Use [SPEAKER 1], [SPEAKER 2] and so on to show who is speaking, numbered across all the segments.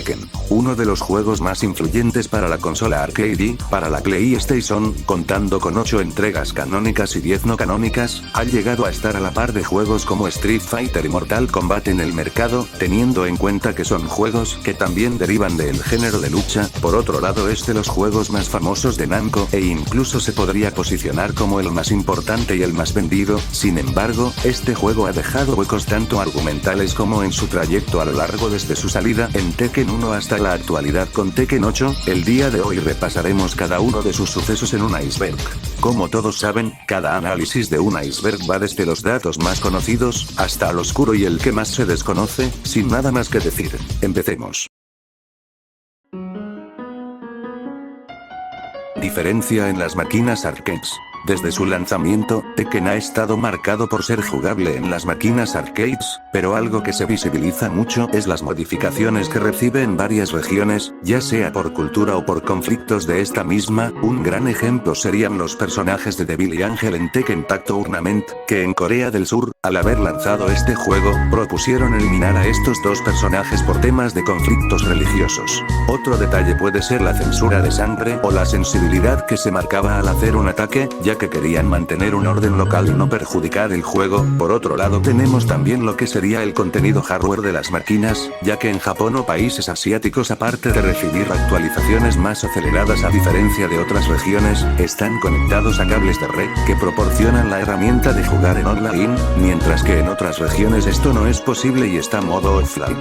[SPEAKER 1] Tekken. Uno de los juegos más influyentes para la consola arcade y para la PlayStation, contando con 8 entregas canónicas y 10 no canónicas, ha llegado a estar a la par de juegos como Street Fighter y Mortal Kombat en el mercado, teniendo en cuenta que son juegos que también derivan del género de lucha. Por otro lado, es de los juegos más famosos de Namco e incluso se podría posicionar como el más importante y el más vendido. Sin embargo, este juego ha dejado huecos tanto argumentales como en su trayecto a lo largo desde su salida en Tekken 1 hasta la actualidad con Tekken 8. El día de hoy repasaremos cada uno de sus sucesos en un iceberg. Como todos saben, cada análisis de un iceberg va desde los datos más conocidos hasta el oscuro y el que más se desconoce. Sin nada más que decir, empecemos. Diferencia en las máquinas arcades. Desde su lanzamiento, Tekken ha estado marcado por ser jugable en las máquinas arcades, pero algo que se visibiliza mucho es las modificaciones que recibe en varias regiones, ya sea por cultura o por conflictos de esta misma. Un gran ejemplo serían los personajes de Devil y Angel en Tekken Tag Tournament, que en Corea del Sur, al haber lanzado este juego, propusieron eliminar a estos dos personajes por temas de conflictos religiosos. Otro detalle puede ser la censura de sangre o la sensibilidad que se marcaba al hacer un ataque, ya que querían mantener un orden local y no perjudicar el juego. Por otro lado, tenemos también lo que sería el contenido hardware de las máquinas, ya que en Japón o países asiáticos, aparte de recibir actualizaciones más aceleradas a diferencia de otras regiones, están conectados a cables de red que proporcionan la herramienta de jugar en online, mientras que en otras regiones esto no es posible y está modo offline.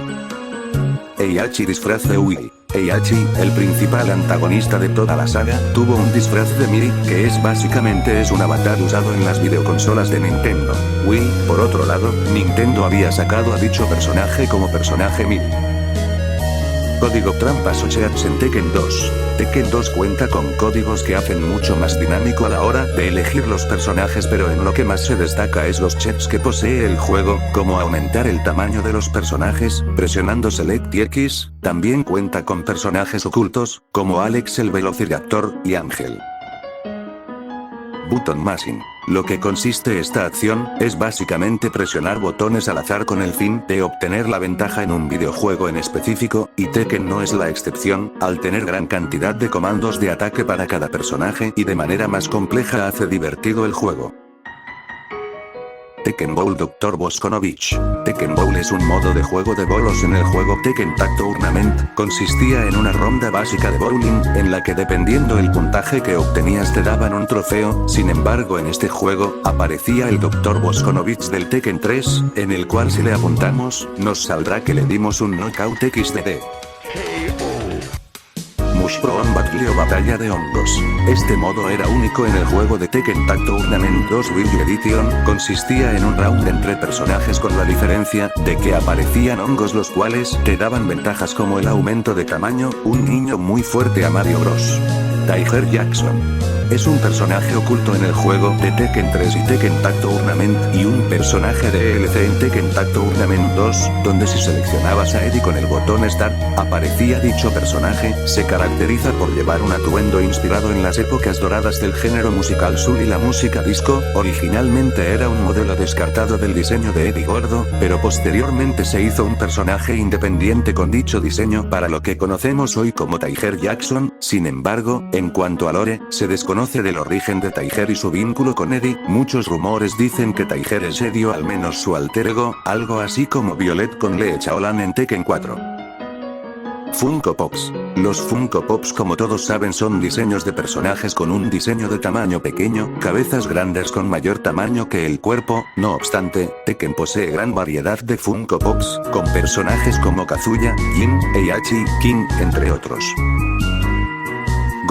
[SPEAKER 1] Heihachi disfraz de Wii. Heihachi, el principal antagonista de toda la saga, tuvo un disfraz de Miri, que básicamente es un avatar usado en las videoconsolas de Nintendo. Wii, por otro lado, Nintendo había sacado a dicho personaje como personaje Miri. Código trampas o cheats en Tekken 2. Tekken 2 cuenta con códigos que hacen mucho más dinámico a la hora de elegir los personajes, pero en lo que más se destaca es los cheats que posee el juego, como aumentar el tamaño de los personajes, presionando Select y X. También cuenta con personajes ocultos, como Alex el Velociraptor, y Ángel. Button Mashing. Lo que consiste esta acción, es básicamente presionar botones al azar con el fin de obtener la ventaja en un videojuego en específico, y Tekken no es la excepción, al tener gran cantidad de comandos de ataque para cada personaje y de manera más compleja hace divertido el juego. Tekken Bowl Dr. Bosconovich. Tekken Bowl es un modo de juego de bolos en el juego Tekken Tag Tournament. Consistía en una ronda básica de bowling, en la que dependiendo el puntaje que obtenías te daban un trofeo. Sin embargo, en este juego, aparecía el Dr. Bosconovich del Tekken 3, en el cual si le apuntamos, nos saldrá que le dimos un knockout XDD. Mushroom Battle o Batalla de Hongos. Este modo era único en el juego de Tekken Tag Tournament 2 Wii U Edition, consistía en un round entre personajes con la diferencia de que aparecían hongos los cuales te daban ventajas como el aumento de tamaño. Un niño muy fuerte a Mario Bros. Tiger Jackson. Es un personaje oculto en el juego de Tekken 3 y Tekken Tag Tournament, y un personaje de DLC en Tekken Tag Tournament 2, donde si seleccionabas a Eddie con el botón Start, aparecía dicho personaje. Se caracteriza por llevar un atuendo inspirado en las épocas doradas del género musical soul y la música disco. Originalmente era un modelo descartado del diseño de Eddie Gordo, pero posteriormente se hizo un personaje independiente con dicho diseño para lo que conocemos hoy como Tiger Jackson. Sin embargo, en cuanto a lore, se desconoce del origen de Tiger y su vínculo con Eddie. Muchos rumores dicen que Tiger es Eddie o al menos su alter ego, algo así como Violet con Lee Chaolan en Tekken 4. Funko Pops. Los Funko Pops, como todos saben, son diseños de personajes con un diseño de tamaño pequeño, cabezas grandes con mayor tamaño que el cuerpo. No obstante, Tekken posee gran variedad de Funko Pops, con personajes como Kazuya, Jin, Heihachi, King, entre otros.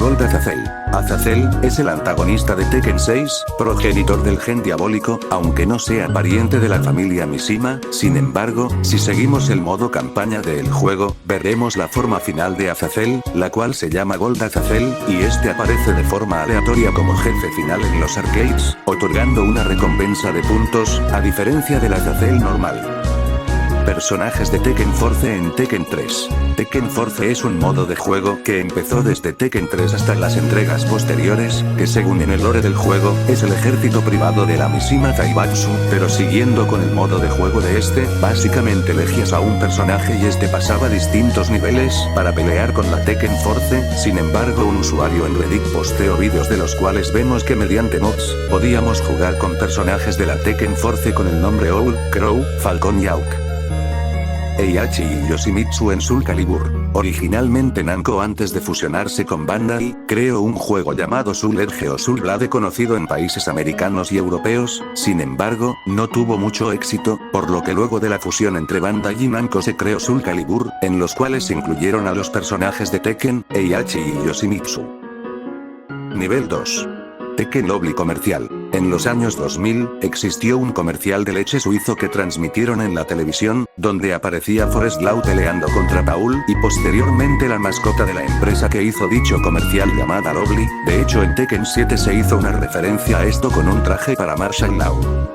[SPEAKER 1] Gold Azazel. Azazel es el antagonista de Tekken 6, progenitor del gen diabólico, aunque no sea pariente de la familia Mishima. Sin embargo, si seguimos el modo campaña del juego, veremos la forma final de Azazel, la cual se llama Gold Azazel, y este aparece de forma aleatoria como jefe final en los arcades, otorgando una recompensa de puntos, a diferencia del Azazel normal. Personajes de Tekken Force en Tekken 3. Tekken Force es un modo de juego que empezó desde Tekken 3 hasta las entregas posteriores, que según en el lore del juego, es el ejército privado de la Mishima Zaibatsu, pero siguiendo con el modo de juego de este, básicamente elegías a un personaje y este pasaba distintos niveles para pelear con la Tekken Force. Sin embargo, un usuario en Reddit posteó vídeos de los cuales vemos que mediante mods, podíamos jugar con personajes de la Tekken Force con el nombre Owl, Crow, Falcon y Hawk. Heihachi y Yoshimitsu en Soul Calibur. Originalmente Namco, antes de fusionarse con Bandai, creó un juego llamado Soul Edge o Soul Blade conocido en países americanos y europeos. Sin embargo, no tuvo mucho éxito, por lo que luego de la fusión entre Bandai y Namco se creó Soul Calibur, en los cuales se incluyeron a los personajes de Tekken, Heihachi y Yoshimitsu. Nivel 2. Tekken Lobby comercial. En los años 2000, existió un comercial de leche suizo que transmitieron en la televisión, donde aparecía Forest Law peleando contra Paul y posteriormente la mascota de la empresa que hizo dicho comercial llamada Lobby. De hecho en Tekken 7 se hizo una referencia a esto con un traje para Marshall Law.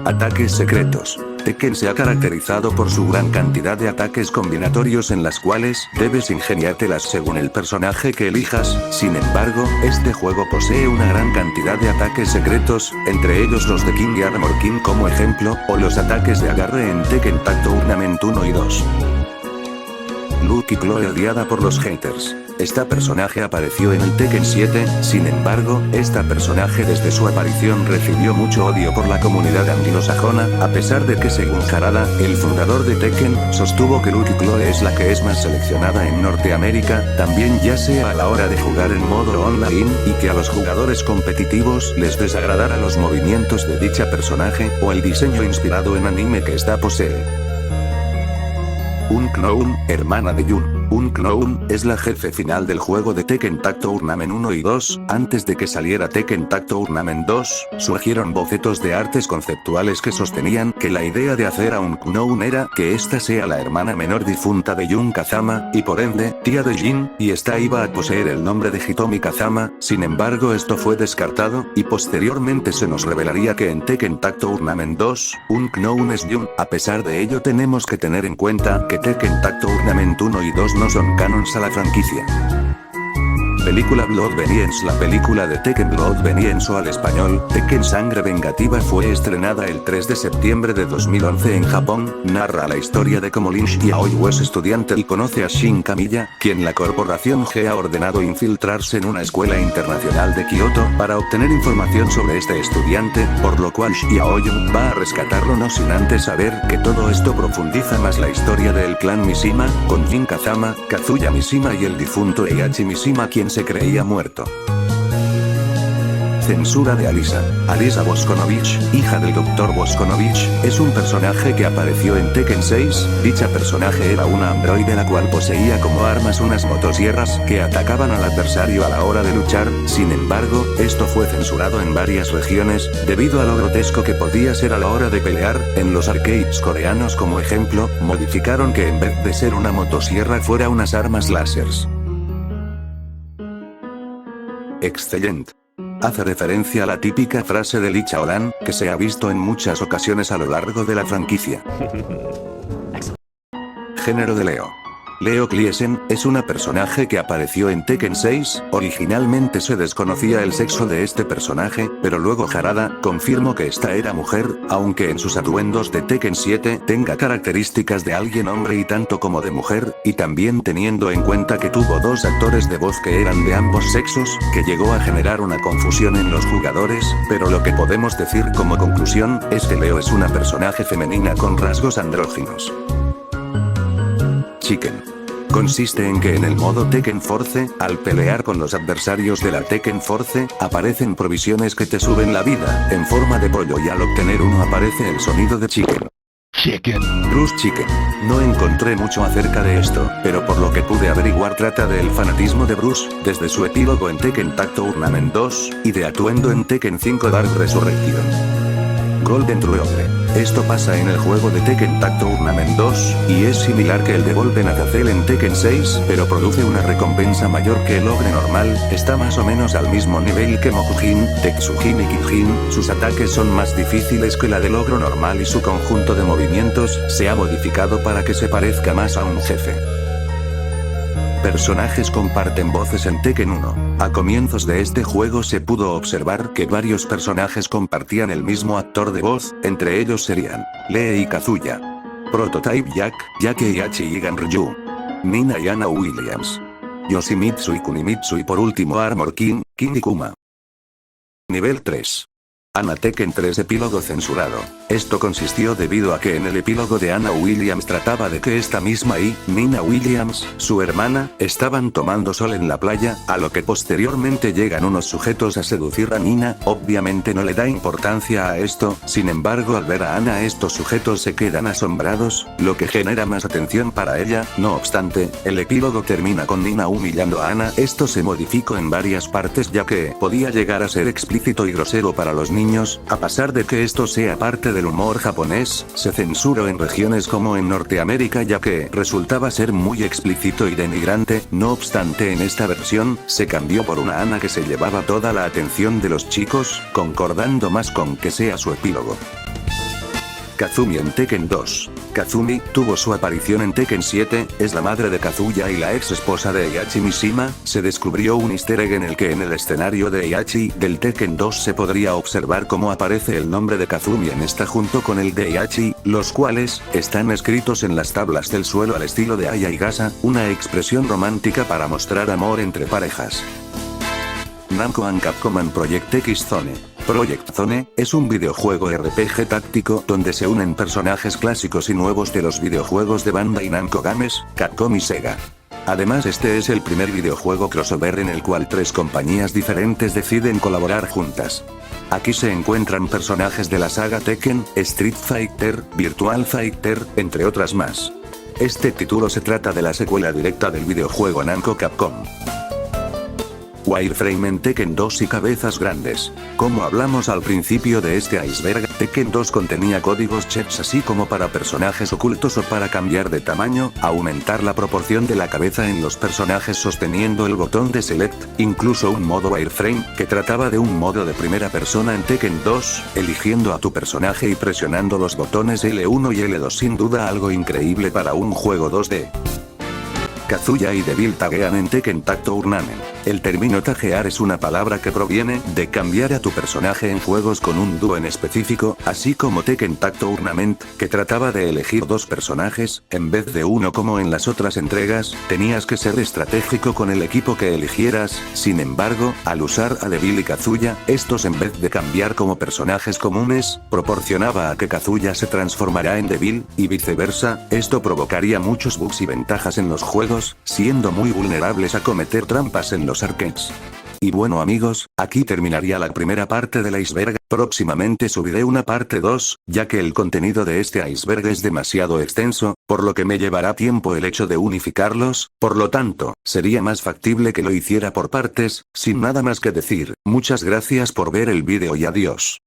[SPEAKER 1] Ataques secretos. Tekken se ha caracterizado por su gran cantidad de ataques combinatorios en las cuales debes ingeniártelas según el personaje que elijas. Sin embargo, este juego posee una gran cantidad de ataques secretos, entre ellos los de King y Armor King como ejemplo, o los ataques de agarre en Tekken Tag Tournament 1 y 2. Lucky Chloe odiada por los haters. Esta personaje apareció en el Tekken 7, sin embargo, esta personaje desde su aparición recibió mucho odio por la comunidad anglosajona, a pesar de que según Harada, el fundador de Tekken, sostuvo que Lucky Chloe es la que es más seleccionada en Norteamérica, también ya sea a la hora de jugar en modo online, y que a los jugadores competitivos les desagradara los movimientos de dicha personaje, o el diseño inspirado en anime que esta posee. Unknown, hermana de Jun. Unknown es la jefe final del juego de Tekken Tag Tournament 1 y 2, antes de que saliera Tekken Tag Tournament 2, surgieron bocetos de artes conceptuales que sostenían que la idea de hacer a Unknown era que esta sea la hermana menor difunta de Jun Kazama, y por ende, tía de Jin, y esta iba a poseer el nombre de Hitomi Kazama. Sin embargo esto fue descartado, y posteriormente se nos revelaría que en Tekken Tag Tournament 2, Unknown es Jun. A pesar de ello tenemos que tener en cuenta que Tekken Tag Tournament 1 y 2 no son canons a la franquicia. Película Blood Vengeance. La película de Tekken Blood Vengeance o al español, Tekken Sangre Vengativa fue estrenada el 3 de septiembre de 2011 en Japón. Narra la historia de cómo Lin Xiaoyu es estudiante y conoce a Shin Kamiya, quien la corporación G ha ordenado infiltrarse en una escuela internacional de Kioto para obtener información sobre este estudiante, por lo cual Xiaoyu va a rescatarlo no sin antes saber que todo esto profundiza más la historia del clan Mishima, con Jin Kazama, Kazuya Mishima y el difunto Heihachi Mishima quien se creía muerto. Censura de Alisa. Alisa Boskonovich, hija del Dr. Boskonovich, es un personaje que apareció en Tekken 6, dicha personaje era una androide la cual poseía como armas unas motosierras que atacaban al adversario a la hora de luchar. Sin embargo, esto fue censurado en varias regiones, debido a lo grotesco que podía ser a la hora de pelear. En los arcades coreanos como ejemplo, modificaron que en vez de ser una motosierra fuera unas armas láseres. Excelente. Hace referencia a la típica frase de Lee Chaolan, que se ha visto en muchas ocasiones a lo largo de la franquicia. Género de Leo. Leo Kliesen es una personaje que apareció en Tekken 6, originalmente se desconocía el sexo de este personaje, pero luego Harada confirmó que esta era mujer, aunque en sus atuendos de Tekken 7 tenga características de alguien hombre y tanto como de mujer, y también teniendo en cuenta que tuvo dos actores de voz que eran de ambos sexos, que llegó a generar una confusión en los jugadores, pero lo que podemos decir como conclusión es que Leo es una personaje femenina con rasgos andróginos. Chicken. Consiste en que en el modo Tekken Force, al pelear con los adversarios de la Tekken Force, aparecen provisiones que te suben la vida, en forma de pollo y al obtener uno aparece el sonido de Chicken. Bruce Chicken. No encontré mucho acerca de esto, pero por lo que pude averiguar trata del fanatismo de Bruce, desde su epílogo en Tekken Tag Tournament 2, y de atuendo en Tekken 5 Dark Resurrection. Golden Trueautre. Esto pasa en el juego de Tekken Tag Tournament 2, y es similar que el de Golden Azazel en Tekken 6, pero produce una recompensa mayor que el ogre normal, está más o menos al mismo nivel que Mokujin, Tetsujin y Kijin, sus ataques son más difíciles que la del ogro normal y su conjunto de movimientos se ha modificado para que se parezca más a un jefe. Personajes comparten voces en Tekken 1. A comienzos de este juego se pudo observar que varios personajes compartían el mismo actor de voz, entre ellos serían Lee y Kazuya, Prototype Jack, Jake y Hachi y Ganryu, Nina y Anna Williams, Yoshimitsu y Kunimitsu y por último Armor King, King y Kuma. Nivel 3. Anna Tekken 3 epílogo censurado. Esto consistió debido a que en el epílogo de Anna Williams trataba de que esta misma y Nina Williams, su hermana, estaban tomando sol en la playa, a lo que posteriormente llegan unos sujetos a seducir a Nina, obviamente no le da importancia a esto, sin embargo al ver a Anna estos sujetos se quedan asombrados, lo que genera más atención para ella, no obstante, el epílogo termina con Nina humillando a Anna, esto se modificó en varias partes ya que podía llegar a ser explícito y grosero para los niños, a pesar de que esto sea parte del humor japonés, se censuró en regiones como en Norteamérica ya que resultaba ser muy explícito y denigrante, no obstante en esta versión, se cambió por una Anna que se llevaba toda la atención de los chicos, concordando más con que sea su epílogo. Kazumi en Tekken 2. Kazumi tuvo su aparición en Tekken 7, es la madre de Kazuya y la ex esposa de Heihachi Mishima. Se descubrió un easter egg en el que en el escenario de Heihachi del Tekken 2 se podría observar cómo aparece el nombre de Kazumi en esta junto con el de Heihachi, los cuales están escritos en las tablas del suelo al estilo de Aya y Gasa, una expresión romántica para mostrar amor entre parejas. Namco and Capcom and Project X Zone. Project Zone es un videojuego RPG táctico donde se unen personajes clásicos y nuevos de los videojuegos de Bandai Namco Games, Capcom y Sega. Además este es el primer videojuego crossover en el cual tres compañías diferentes deciden colaborar juntas. Aquí se encuentran personajes de la saga Tekken, Street Fighter, Virtual Fighter, entre otras más. Este título se trata de la secuela directa del videojuego Namco Capcom. Wireframe en Tekken 2 y cabezas grandes. Como hablamos al principio de este iceberg, Tekken 2 contenía códigos chefs así como para personajes ocultos o para cambiar de tamaño, aumentar la proporción de la cabeza en los personajes sosteniendo el botón de Select, incluso un modo Wireframe, que trataba de un modo de primera persona en Tekken 2, eligiendo a tu personaje y presionando los botones L1 y L2 sin duda algo increíble para un juego 2D. Kazuya y Devil taguean en Tekken Tag Tournament. El término taguear es una palabra que proviene de cambiar a tu personaje en juegos con un dúo en específico, así como Tekken Tag Tournament, que trataba de elegir dos personajes, en vez de uno como en las otras entregas, tenías que ser estratégico con el equipo que eligieras. Sin embargo, al usar a Devil y Kazuya, estos en vez de cambiar como personajes comunes, proporcionaba a que Kazuya se transformará en Devil, y viceversa, esto provocaría muchos bugs y ventajas en los juegos, siendo muy vulnerables a cometer trampas en los arcades. Y bueno amigos, aquí terminaría la primera parte del iceberg, próximamente subiré una parte 2, ya que el contenido de este iceberg es demasiado extenso, por lo que me llevará tiempo el hecho de unificarlos, por lo tanto, sería más factible que lo hiciera por partes. Sin nada más que decir, muchas gracias por ver el vídeo y adiós.